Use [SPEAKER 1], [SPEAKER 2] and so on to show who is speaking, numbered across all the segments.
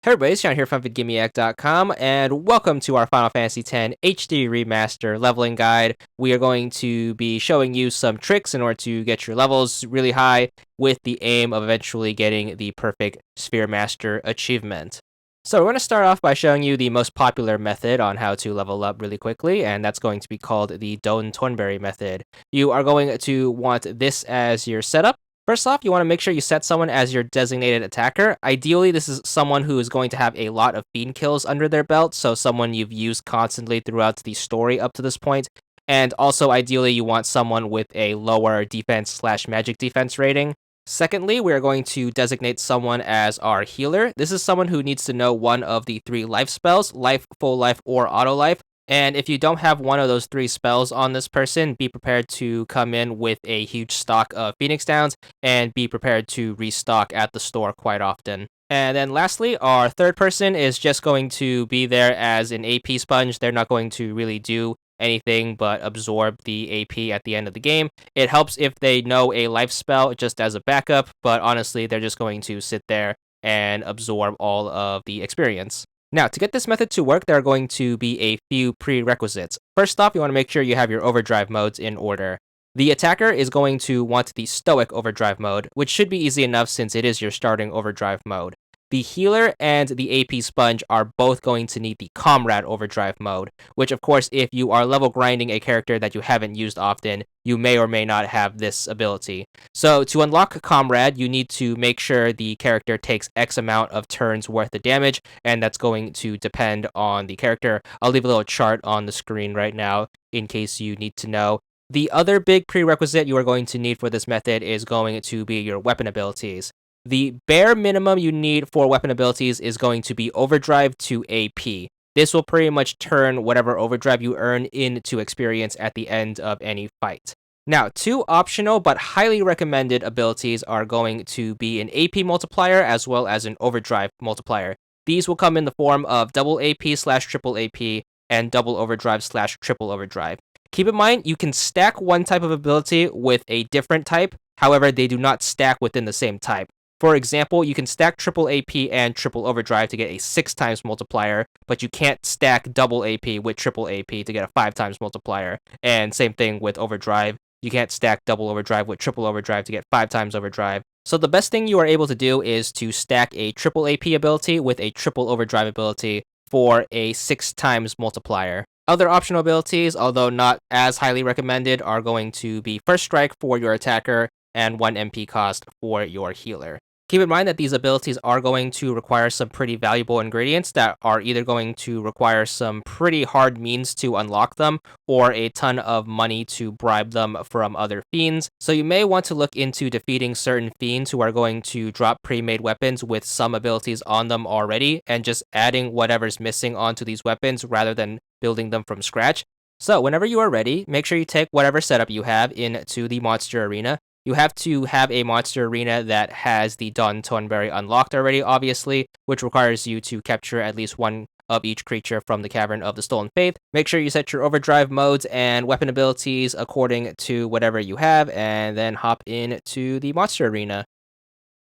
[SPEAKER 1] Hey everybody, it's John here from VidGamiac.com, and welcome to our Final Fantasy X HD Remaster leveling guide. We are going to be showing you some tricks in order to get your levels really high with the aim of eventually getting the perfect Sphere Master achievement. So we're going to start off by showing you the most popular method on how to level up really quickly, and that's going to be called the Tonberry Method. You are going to want this as your setup. First off, you want to make sure you set someone as your designated attacker. Ideally, this is someone who is going to have a lot of fiend kills under their belt, so someone you've used constantly throughout the story up to this point. And also, ideally, you want someone with a lower defense/magic defense rating. Secondly, we are going to designate someone as our healer. This is someone who needs to know one of the three life spells: life, full life, or auto life. And if you don't have one of those three spells on this person, be prepared to come in with a huge stock of Phoenix Downs and be prepared to restock at the store quite often. And then lastly, our third person is just going to be there as an AP sponge. They're not going to really do anything but absorb the AP at the end of the game. It helps if they know a life spell just as a backup, but honestly, they're just going to sit there and absorb all of the experience. Now, to get this method to work, there are going to be a few prerequisites. First off, you want to make sure you have your overdrive modes in order. The attacker is going to want the Stoic overdrive mode, which should be easy enough since it is your starting overdrive mode. The healer and the AP sponge are both going to need the Comrade overdrive mode, which of course, if you are level grinding a character that you haven't used often, you may or may not have this ability. So to unlock Comrade, you need to make sure the character takes X amount of turns worth of damage, and that's going to depend on the character. I'll leave a little chart on the screen right now in case you need to know. The other big prerequisite you are going to need for this method is going to be your weapon abilities. The bare minimum you need for weapon abilities is going to be overdrive to AP. This will pretty much turn whatever overdrive you earn into experience at the end of any fight. Now, two optional but highly recommended abilities are going to be an AP multiplier as well as an overdrive multiplier. These will come in the form of double AP/triple AP and double overdrive/triple overdrive. Keep in mind, you can stack one type of ability with a different type, however, they do not stack within the same type. For example, you can stack triple AP and triple overdrive to get a 6 times multiplier, but you can't stack double AP with triple AP to get a 5 times multiplier. And same thing with overdrive. You can't stack double overdrive with triple overdrive to get 5 times overdrive. So the best thing you are able to do is to stack a triple AP ability with a triple overdrive ability for a 6 times multiplier. Other optional abilities, although not as highly recommended, are going to be First Strike for your attacker and 1 MP cost for your healer. Keep in mind that these abilities are going to require some pretty valuable ingredients that are either going to require some pretty hard means to unlock them or a ton of money to bribe them from other fiends. So you may want to look into defeating certain fiends who are going to drop pre-made weapons with some abilities on them already and just adding whatever's missing onto these weapons rather than building them from scratch. So whenever you are ready, make sure you take whatever setup you have into the monster arena. You have to have a monster arena that has the Tonberry unlocked already, obviously, which requires you to capture at least one of each creature from the Cavern of the Stolen Faith. Make sure you set your overdrive modes and weapon abilities according to whatever you have, and then hop into the monster arena.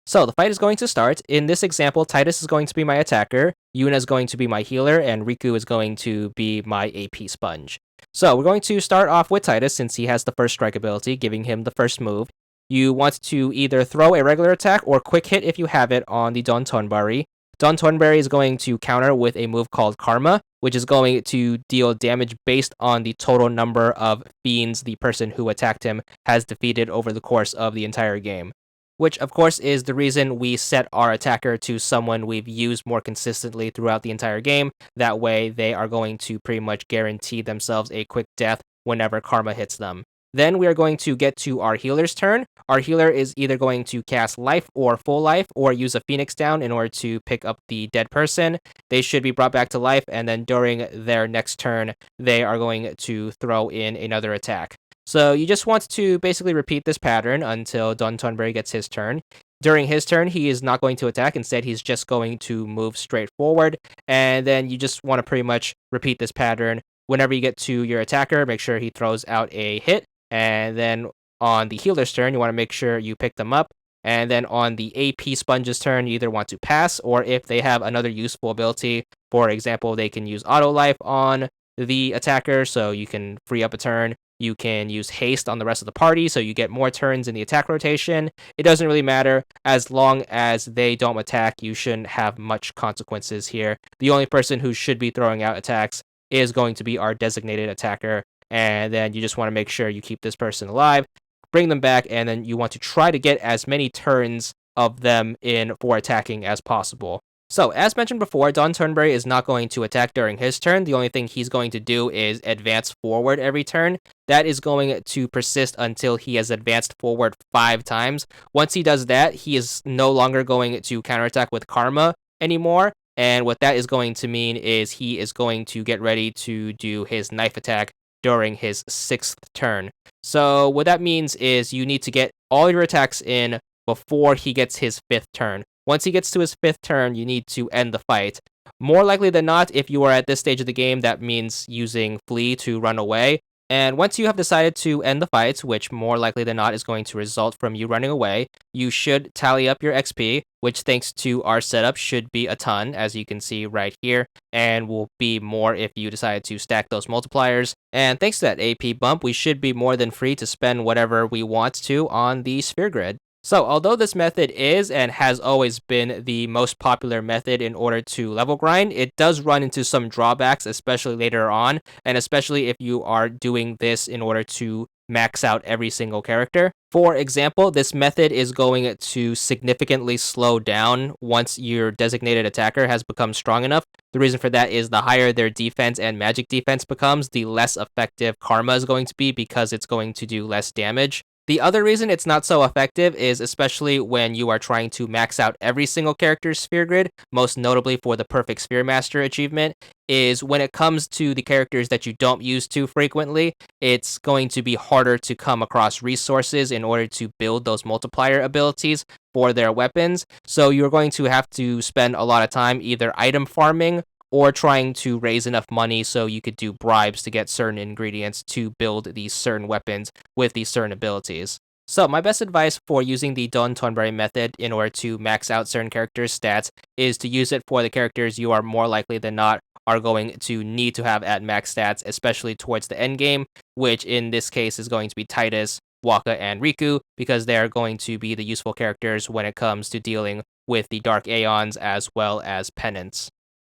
[SPEAKER 1] So the fight is going to start. In this example, Titus is going to be my attacker, Yuna is going to be my healer, and Riku is going to be my AP sponge. So we're going to start off with Titus since he has the first strike ability, giving him the first move. You want to either throw a regular attack or quick hit if you have it on the Tonberry. Tonberry is going to counter with a move called Karma, which is going to deal damage based on the total number of fiends the person who attacked him has defeated over the course of the entire game. Which, of course, is the reason we set our attacker to someone we've used more consistently throughout the entire game. That way, they are going to pretty much guarantee themselves a quick death whenever Karma hits them. Then we are going to get to our healer's turn. Our healer is either going to cast life or full life or use a Phoenix Down in order to pick up the dead person. They should be brought back to life, and then during their next turn, they are going to throw in another attack. So you just want to basically repeat this pattern until Tonberry gets his turn. During his turn, he is not going to attack. Instead, he's just going to move straight forward. And then you just want to pretty much repeat this pattern. Whenever you get to your attacker, make sure he throws out a hit. And then on the healer's turn, you want to make sure you pick them up. And then on the AP Sponge's turn, you either want to pass, or if they have another useful ability, for example, they can use Auto Life on the attacker, so you can free up a turn. You can use haste on the rest of the party, so you get more turns in the attack rotation. It doesn't really matter. As long as they don't attack, you shouldn't have much consequences here. The only person who should be throwing out attacks is going to be our designated attacker, and then you just want to make sure you keep this person alive, bring them back, and then you want to try to get as many turns of them in for attacking as possible. So, as mentioned before, Don Tonberry is not going to attack during his turn. The only thing he's going to do is advance forward every turn. That is going to persist until he has advanced forward 5 times. Once he does that, he is no longer going to counterattack with Karma anymore. And what that is going to mean is he is going to get ready to do his knife attack during his 6th turn. So, what that means is you need to get all your attacks in before he gets his 5th turn. Once he gets to his 5th turn, you need to end the fight. More likely than not, if you are at this stage of the game, that means using Flee to run away. And once you have decided to end the fight, which more likely than not is going to result from you running away, you should tally up your XP, which thanks to our setup should be a ton, as you can see right here, and will be more if you decide to stack those multipliers. And thanks to that AP bump, we should be more than free to spend whatever we want to on the sphere grid. So, although this method is and has always been the most popular method in order to level grind, it does run into some drawbacks, especially later on, and especially if you are doing this in order to max out every single character. For example, this method is going to significantly slow down once your designated attacker has become strong enough. The reason for that is the higher their defense and magic defense becomes, the less effective Karma is going to be because it's going to do less damage. The other reason it's not so effective is especially when you are trying to max out every single character's sphere grid, most notably for the Perfect Sphere Master achievement, is when it comes to the characters that you don't use too frequently, it's going to be harder to come across resources in order to build those multiplier abilities for their weapons. So you're going to have to spend a lot of time either item farming or trying to raise enough money so you could do bribes to get certain ingredients to build these certain weapons with these certain abilities. So my best advice for using the Don Tonberry method in order to max out certain characters' stats is to use it for the characters you are more likely than not are going to need to have at max stats, especially towards the end game, which in this case is going to be Titus, Waka, and Riku, because they are going to be the useful characters when it comes to dealing with the Dark Aeons as well as Penance.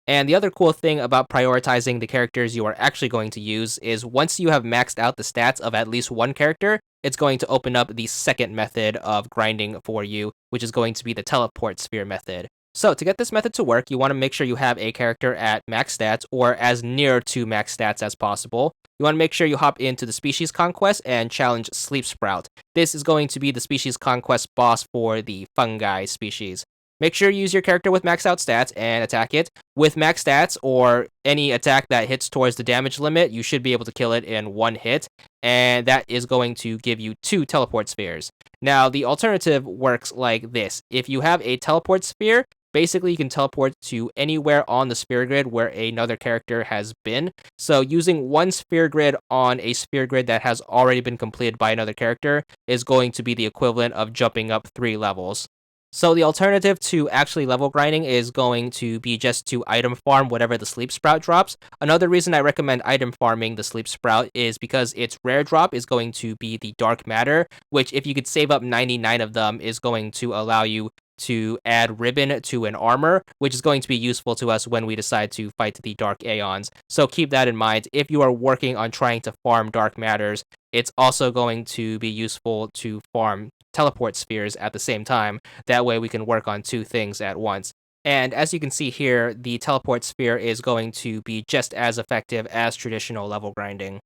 [SPEAKER 1] And the other cool thing about prioritizing the characters you are actually going to use is once you have maxed out the stats of at least one character, it's going to open up the second method of grinding for you, which is going to be the teleport sphere method. So to get this method to work, you want to make sure you have a character at max stats or as near to max stats as possible. You want to make sure you hop into the Species Conquest and challenge Sleep Sprout. This is going to be the Species Conquest boss for the fungi species. Make sure you use your character with maxed out stats and attack it. With max stats or any attack that hits towards the damage limit, you should be able to kill it in one hit, and that is going to give you 2 teleport spheres. Now, the alternative works like this. If you have a teleport sphere, basically you can teleport to anywhere on the sphere grid where another character has been. So using one sphere grid on a sphere grid that has already been completed by another character is going to be the equivalent of jumping up 3 levels. So the alternative to actually level grinding is going to be just to item farm whatever the Sleep Sprout drops. Another reason I recommend item farming the Sleep Sprout is because its rare drop is going to be the Dark Matter, which if you could save up 99 of them is going to allow you to add ribbon to an armor, which is going to be useful to us when we decide to fight the Dark Aeons. So keep that in mind. If you are working on trying to farm Dark Matters, it's also going to be useful to farm teleport spheres at the same time. That way we can work on 2 things at once. And as you can see here, the teleport sphere is going to be just as effective as traditional level grinding.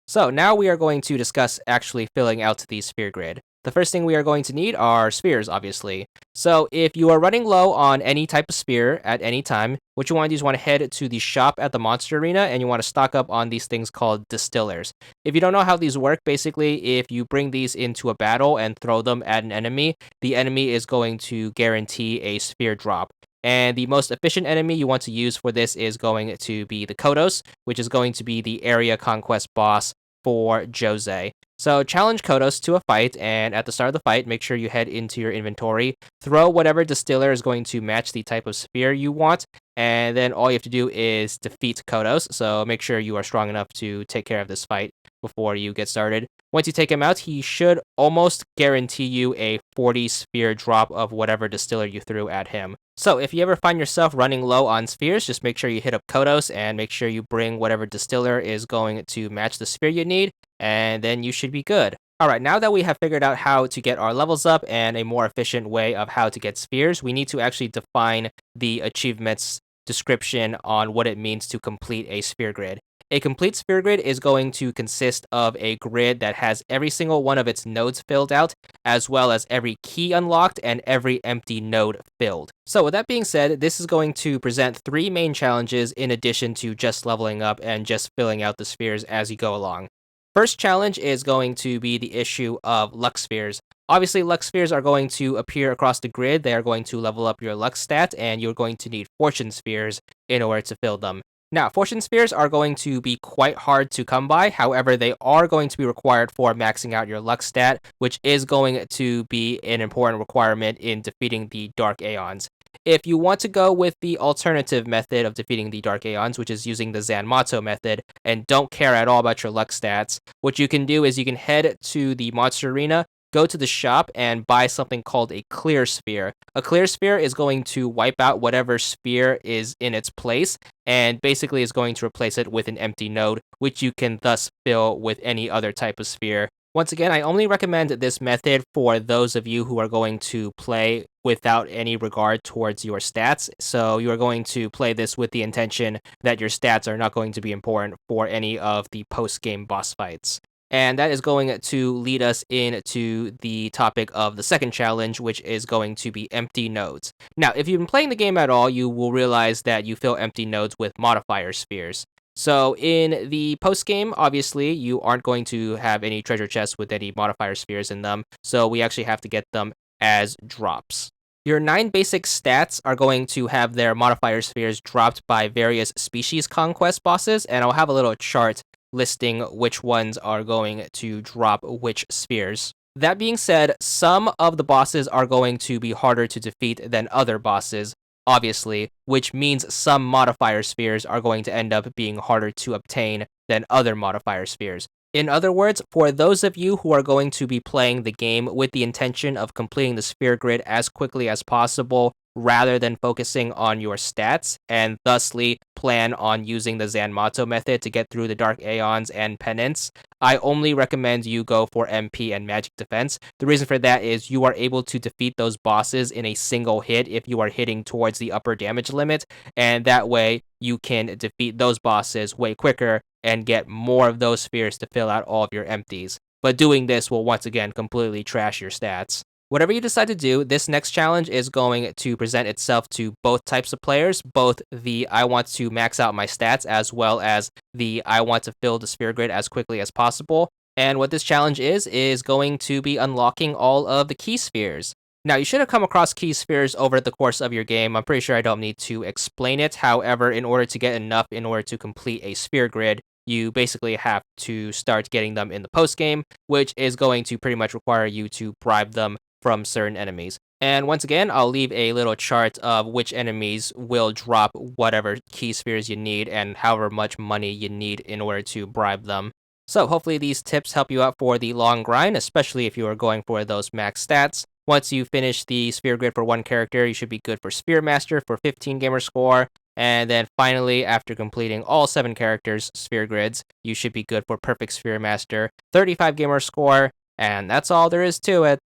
[SPEAKER 1] So now we are going to discuss actually filling out the sphere grid. The first thing we are going to need are spheres, obviously. So if you are running low on any type of sphere at any time, what you want to do is want to head to the shop at the Monster Arena and you want to stock up on these things called distillers. If you don't know how these work, basically, if you bring these into a battle and throw them at an enemy, the enemy is going to guarantee a sphere drop. And the most efficient enemy you want to use for this is going to be the Kodos, which is going to be the area conquest boss for Jose. So challenge Kodos to a fight, and at the start of the fight, make sure you head into your inventory, throw whatever distiller is going to match the type of sphere you want, and then all you have to do is defeat Kodos. So make sure you are strong enough to take care of this fight before you get started. Once you take him out, he should almost guarantee you a 40 sphere drop of whatever distiller you threw at him. So if you ever find yourself running low on spheres, just make sure you hit up Kodos and make sure you bring whatever distiller is going to match the sphere you need, and then you should be good. Alright, now that we have figured out how to get our levels up and a more efficient way of how to get spheres, we need to actually define the achievements description on what it means to complete a sphere grid. A complete sphere grid is going to consist of a grid that has every single one of its nodes filled out, as well as every key unlocked and every empty node filled. So with that being said, this is going to present 3 main challenges in addition to just leveling up and just filling out the spheres as you go along. First challenge is going to be the issue of luck spheres. Obviously, luck spheres are going to appear across the grid. They are going to level up your luck stat, and you're going to need fortune spheres in order to fill them. Now, fortune spheres are going to be quite hard to come by. However, they are going to be required for maxing out your luck stat, which is going to be an important requirement in defeating the Dark Aeons. If you want to go with the alternative method of defeating the Dark Aeons, which is using the Zanmato method, and don't care at all about your luck stats, what you can do is you can head to the monster arena, go to the shop, and buy something called a clear sphere. A clear sphere is going to wipe out whatever sphere is in its place, and basically is going to replace it with an empty node, which you can thus fill with any other type of sphere. Once again, I only recommend this method for those of you who are going to play without any regard towards your stats. So you are going to play this with the intention that your stats are not going to be important for any of the post-game boss fights. And that is going to lead us into the topic of the second challenge, which is going to be empty nodes. Now, if you've been playing the game at all, you will realize that you fill empty nodes with modifier spheres. So in the post game, obviously, you aren't going to have any treasure chests with any modifier spheres in them, so we actually have to get them as drops. Your 9 basic stats are going to have their modifier spheres dropped by various species conquest bosses, and I'll have a little chart listing which ones are going to drop which spheres. That being said, some of the bosses are going to be harder to defeat than other bosses, obviously, which means some modifier spheres are going to end up being harder to obtain than other modifier spheres. In other words, for those of you who are going to be playing the game with the intention of completing the sphere grid as quickly as possible, rather than focusing on your stats, and thusly plan on using the Zanmato method to get through the Dark Aeons and Penance, I only recommend you go for MP and Magic Defense. The reason for that is you are able to defeat those bosses in a single hit if you are hitting towards the upper damage limit, and that way you can defeat those bosses way quicker and get more of those spheres to fill out all of your empties. But doing this will once again completely trash your stats. Whatever you decide to do, this next challenge is going to present itself to both types of players, both the I want to max out my stats as well as the I want to fill the sphere grid as quickly as possible. And what this challenge is going to be unlocking all of the key spheres. Now, you should have come across key spheres over the course of your game. I'm pretty sure I don't need to explain it. However, in order to get enough in order to complete a sphere grid, you basically have to start getting them in the post game, which is going to pretty much require you to bribe them from certain enemies. And once again, I'll leave a little chart of which enemies will drop whatever key spheres you need and however much money you need in order to bribe them. So hopefully these tips help you out for the long grind, especially if you are going for those max stats. Once you finish the sphere grid for one character, you should be good for Sphere Master for 15 gamer score. And then finally, after completing all 7 characters' sphere grids, you should be good for Perfect Sphere Master, 35 gamer score, and that's all there is to it.